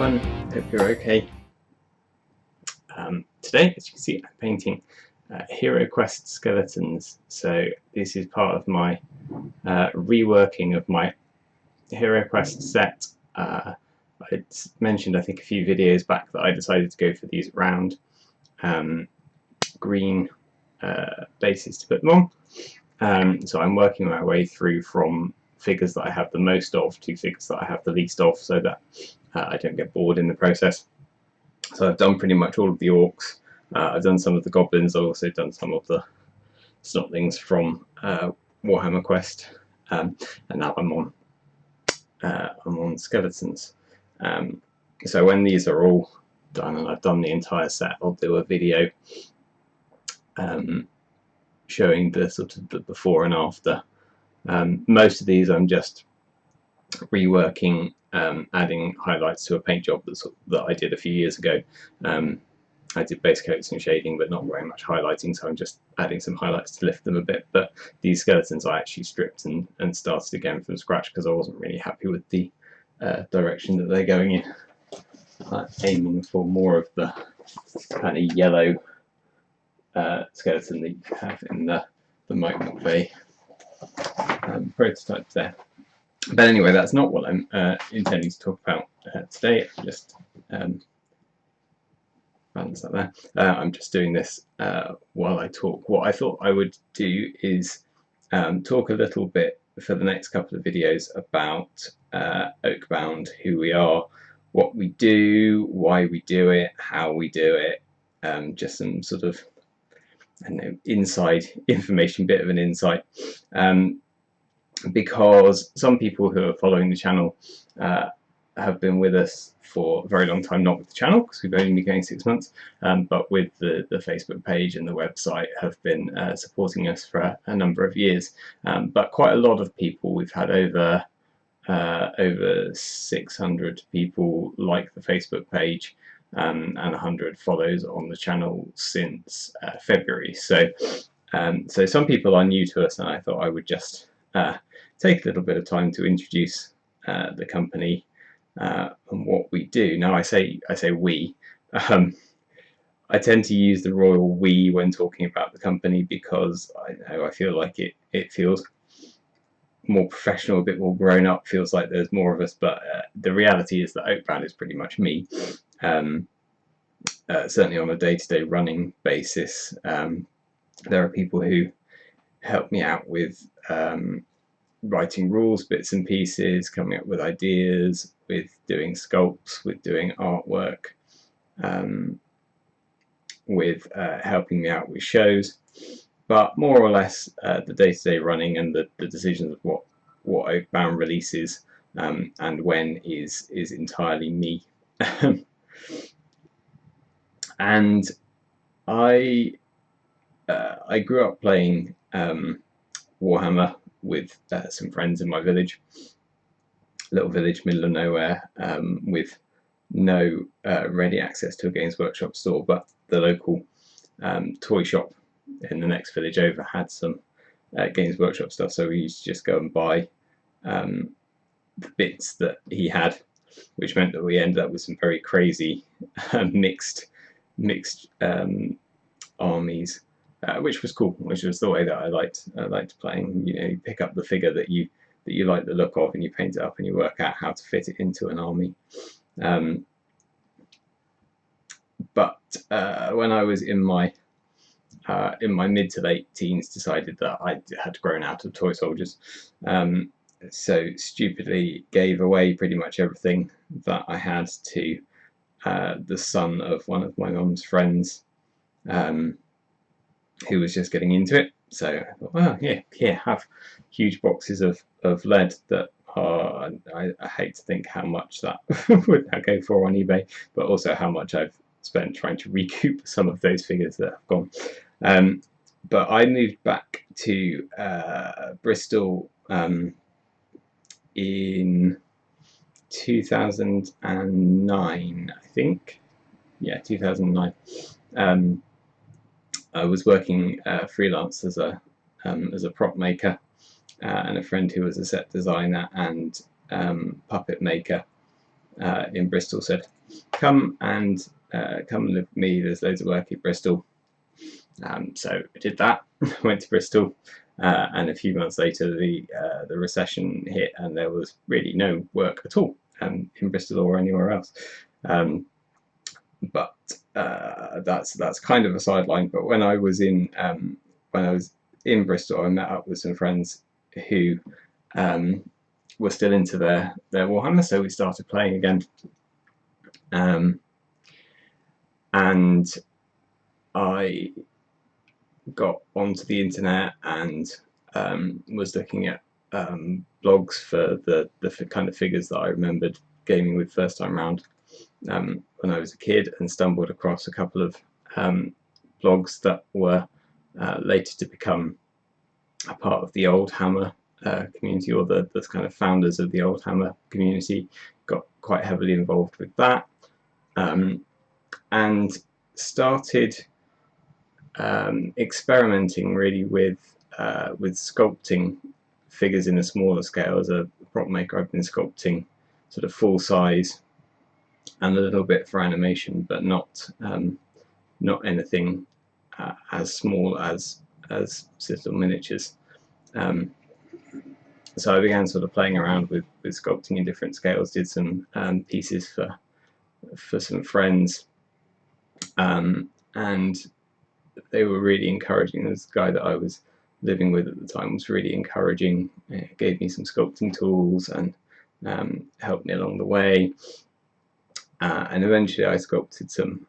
everyone, hope you're okay. Today, as you can see, I'm painting Hero Quest skeletons. So this is part of my reworking of my Hero Quest set. I mentioned, I think, a few videos back that I decided to go for these round green bases to put them on. So I'm working my way through from figures that I have the most of to figures that I have the least of, so that I don't get bored in the process. So I've done pretty much all of the orcs. I've done some of the goblins. I've also done some of the snotlings from Warhammer Quest, and now I'm on skeletons. So when these are all done and I've done the entire set, I'll do a video showing the sort of the before and after. Most of these I'm just reworking, adding highlights to a paint job that I did a few years ago. I did base coats and shading, but not very much highlighting, so I'm just adding some highlights to lift them a bit. But these skeletons I actually stripped and started again from scratch because I wasn't really happy with the direction that they're going in. I'm aiming for more of the kind of yellow skeleton that you have in the Mike McVeigh prototype there. But anyway, that's not what I'm intending to talk about today. Just balance that there. I'm just doing this while I talk. What I thought I would do is talk a little bit for the next couple of videos about Oakbound, who we are, what we do, why we do it, how we do it, just some sort of, I don't know, inside information, bit of an insight. Because some people who are following the channel have been with us for a very long time, not with the channel because we've only been going 6 months, but with the Facebook page and the website have been supporting us for a number of years. But quite a lot of people, we've had over 600 people like the Facebook page and 100 follows on the channel since February. So some people are new to us, and I thought I would just take a little bit of time to introduce the company and what we do. Now I say we. I tend to use the royal we when talking about the company because I feel like it feels more professional, a bit more grown up, feels like there's more of us, but the reality is that Oakbound is pretty much me. Certainly on a day-to-day running basis. There are people who help me out with writing rules, bits and pieces, coming up with ideas, with doing sculpts, with doing artwork, with helping me out with shows. But more or less the day-to-day running and the decisions of what Oakbound releases and when is entirely me. And I grew up playing Warhammer with some friends in my village, little village, middle of nowhere, with no ready access to a Games Workshop store, but the local toy shop in the next village over had some Games Workshop stuff, so we used to just go and buy the bits that he had, which meant that we ended up with some very crazy mixed armies. Which was cool, which was the way that I liked playing. You know, you pick up the figure that you like the look of, and you paint it up, and you work out how to fit it into an army. But when I was in my mid to late teens, decided that I had grown out of toy soldiers, so stupidly gave away pretty much everything that I had to the son of one of my mum's friends. Who was just getting into it. So I thought, well, yeah, have huge boxes of lead that are, I hate to think how much that would go for on eBay, but also how much I've spent trying to recoup some of those figures that have gone. But I moved back to Bristol in 2009, I think. Yeah, 2009. I was working freelance as a prop maker, and a friend who was a set designer and puppet maker in Bristol said, come and live with me, there's loads of work in Bristol. So I did that, went to Bristol, and a few months later the recession hit and there was really no work at all in Bristol or anywhere else. But that's kind of a sideline. But when I was in Bristol, I met up with some friends who were still into their Warhammer, so we started playing again. And I got onto the internet and was looking at blogs for the kind of figures that I remembered gaming with first time round when I was a kid, and stumbled across a couple of blogs that were later to become a part of the Old Hammer community, or the kind of founders of the Old Hammer community. Got quite heavily involved with that, and started experimenting really with sculpting figures in a smaller scale. As a prop maker, I've been sculpting sort of full size and a little bit for animation, but not anything as small as little miniatures. So I began sort of playing around with sculpting in different scales. Did some pieces for some friends, and they were really encouraging. This guy that I was living with at the time was really encouraging. Gave me some sculpting tools and helped me along the way. And eventually I sculpted some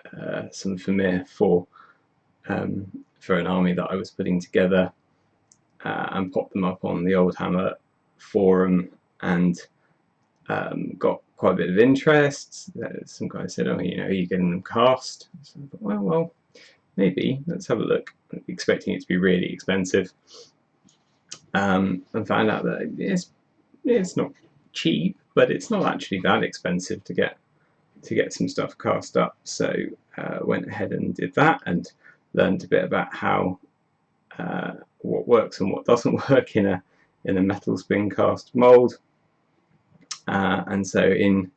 Vermeer for an army that I was putting together, and popped them up on the Old Hammer forum, and got quite a bit of interest. Some guy said, "Oh, are you getting them cast?" So I thought, well, maybe. Let's have a look. Expecting it to be really expensive, and found out that it's not cheap, but it's not actually that expensive to get some stuff cast up. So went ahead and did that, and learned a bit about how what works and what doesn't work in a metal spin cast mold. And so in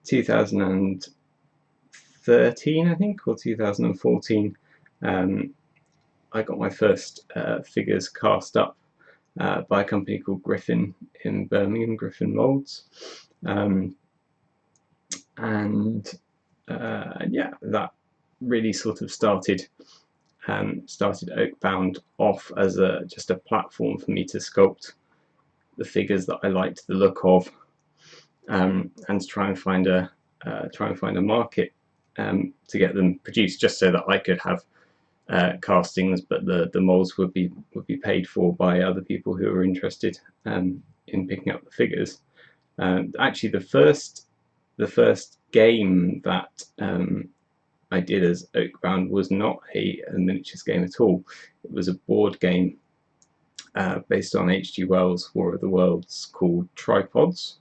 2013, I think, or 2014, I got my first figures cast up by a company called Griffin in Birmingham, Griffin Molds. Yeah, that really sort of started Oakbound off as just a platform for me to sculpt the figures that I liked the look of, and to try and find a market to get them produced, just so that I could have castings, but the molds would be paid for by other people who were interested in picking up the figures. Actually, the first game that I did as Oakbound was not a miniatures game at all. It was a board game based on H.G. Wells' War of the Worlds, called Tripods.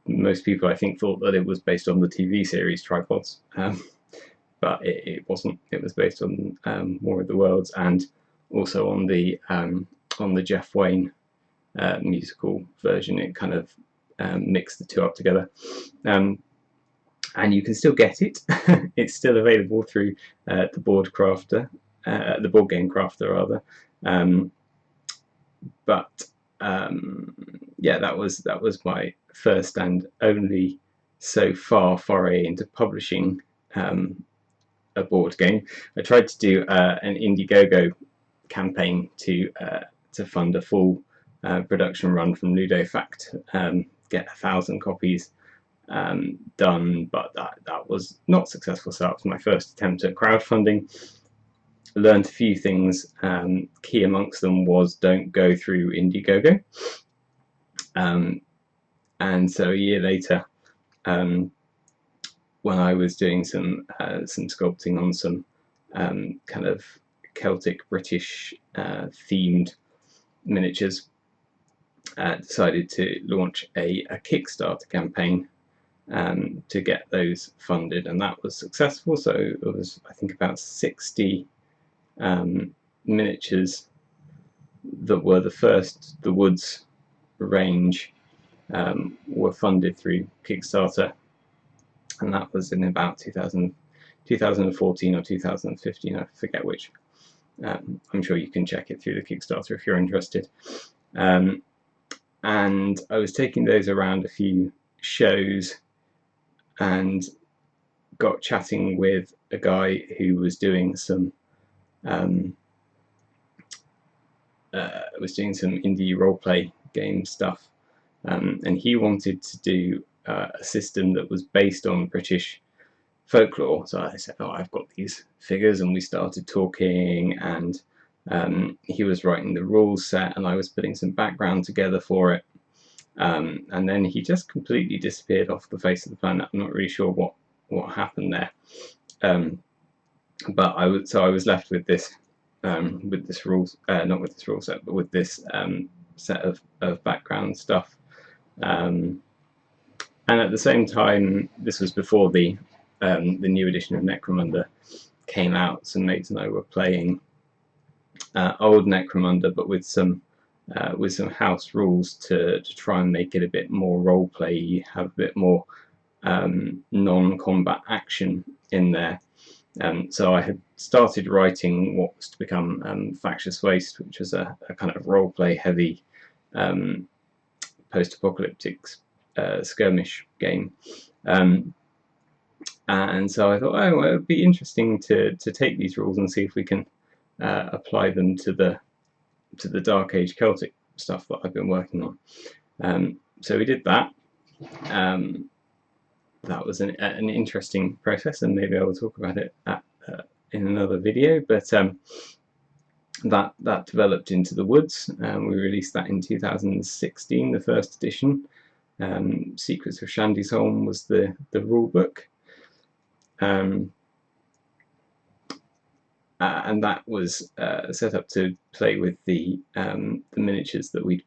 Most people, I think, thought that it was based on the TV series Tripods, but it wasn't. It was based on War of the Worlds, and also on the Jeff Wayne musical version. It kind of mixed the two up together. And you can still get it. It's still available through the Board Game Crafter rather. Yeah, that was my first and only so far foray into publishing a board game. I tried to do an Indiegogo campaign to fund a full production run from Ludofact, get 1,000 copies done, but that was not successful. So that was my first attempt at crowdfunding. Learned a few things. Key amongst them was don't go through Indiegogo. And so a year later, when I was doing some sculpting on some kind of Celtic British themed miniatures, decided to launch a Kickstarter campaign to get those funded, and that was successful. So it was, I think, about 60 miniatures that were the first the Woods range were funded through Kickstarter, and that was in about 2014 or 2015, I forget which. I'm sure you can check it through the Kickstarter if you're interested. And I was taking those around a few shows and got chatting with a guy who was doing some indie roleplay game stuff, and he wanted to do a system that was based on British folklore. So I said, "Oh, I've got these figures," and we started talking, and he was writing the rules set, and I was putting some background together for it. And then he just completely disappeared off the face of the planet. I'm not really sure what happened there. But I was left with this rules, not with this rule set, but with this set of background stuff. And at the same time, this was before the new edition of Necromunda came out. Some mates and I were playing old Necromunda, but with some house rules to try and make it a bit more role play, have a bit more non-combat action in there. So I had started writing what was to become Factious Waste, which was a kind of role play heavy post-apocalyptic skirmish game. And so I thought, oh, well, it would be interesting to take these rules and see if we can apply them to the Dark Age Celtic stuff that I've been working on. So we did that. That was an interesting process, and maybe I will talk about it in another video. But that developed into the Woods. We released that in 2016, the first edition. Secrets of Shandysholm was the rule book. And that was set up to play with the miniatures that we'd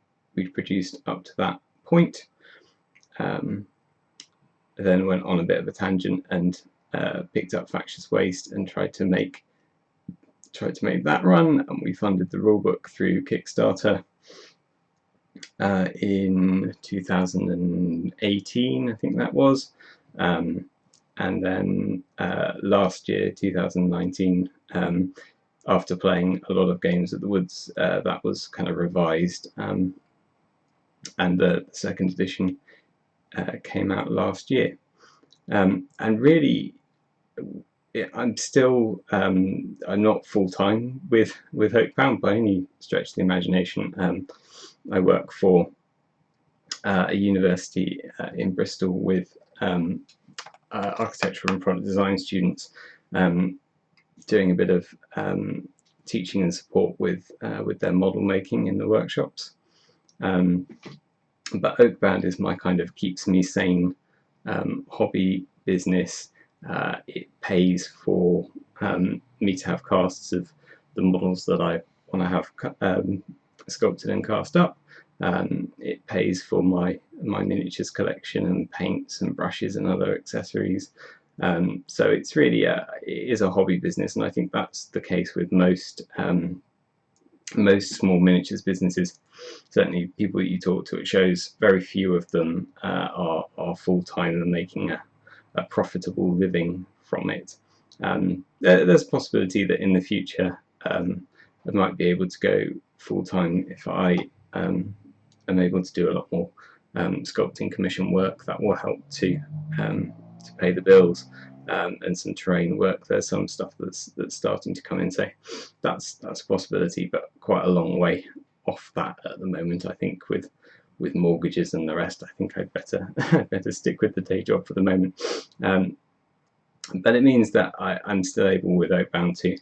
produced up to that point. Then went on a bit of a tangent and picked up Factious Waste and tried to make that run, and we funded the rulebook through Kickstarter in 2018, I think that was. And then last year, 2019, after playing a lot of games at the Woods, that was kind of revised, and the second edition came out last year. And really, I'm still I'm not full-time with Oakbound by any stretch of the imagination. I work for a university in Bristol with architectural and product design students, doing a bit of teaching and support with their model making in the workshops. But Oakbound is my kind of keeps me sane hobby business. It pays for me to have casts of the models that I want to have sculpted and cast up. It pays for my miniatures collection and paints and brushes and other accessories. So it's really it is a hobby business, and I think that's the case with most small miniatures businesses. Certainly people that you talk to, it shows very few of them are full-time and making a profitable living from it. There's a possibility that in the future I might be able to go full-time if I am able to do a lot more sculpting commission work that will help to pay the bills, and some terrain work. There's some stuff that's starting to come in, so that's a possibility, but quite a long way off that at the moment. I think with mortgages and the rest, I think I'd better stick with the day job for the moment. But it means that I'm still able with Oakbound to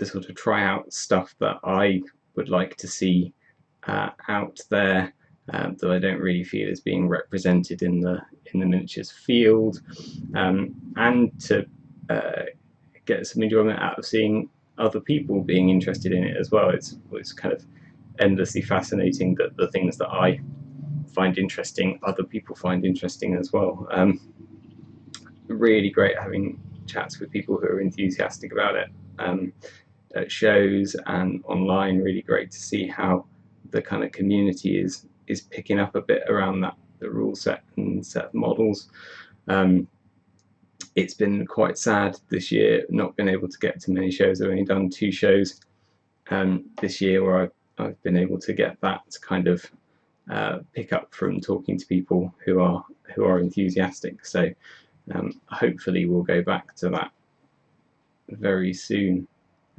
sort of try out stuff that I would like to see out there, that I don't really feel is being represented in the miniatures field, and to get some enjoyment out of seeing other people being interested in it as well. It's kind of endlessly fascinating that the things that I find interesting, other people find interesting as well. Really great having chats with people who are enthusiastic about it at shows and online. Really great to see how the kind of community is is picking up a bit around the rule set and set of models. It's been quite sad this year, not been able to get to many shows. I've only done 2 shows this year where I've been able to get that kind of pick up from talking to people who are enthusiastic. So hopefully we'll go back to that very soon.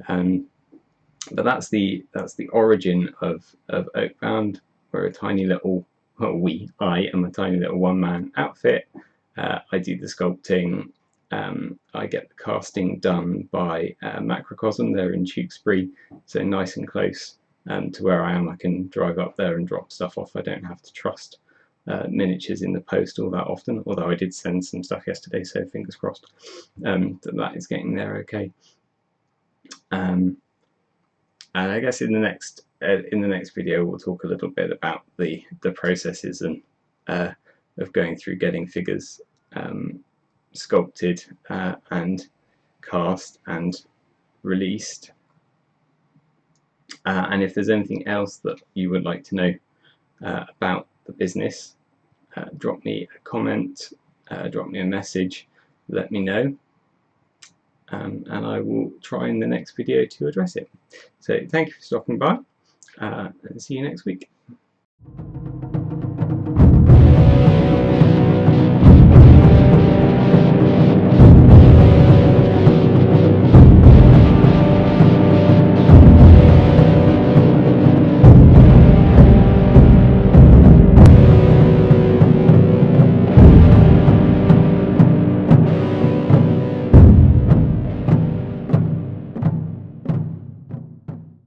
But that's the origin of Oakbound. We're a tiny little, well, I am a tiny little one-man outfit. I do the sculpting. I get the casting done by Macrocosm. They're in Tewkesbury, so nice and close to where I am. I can drive up there and drop stuff off. I don't have to trust miniatures in the post all that often, although I did send some stuff yesterday, so fingers crossed that is getting there okay. And I guess in the next video we'll talk a little bit about the processes and of going through getting figures sculpted and cast and released. And if there's anything else that you would like to know about the business, drop me a comment, drop me a message, let me know. And I will try in the next video to address it. So thank you for stopping by, and see you next week.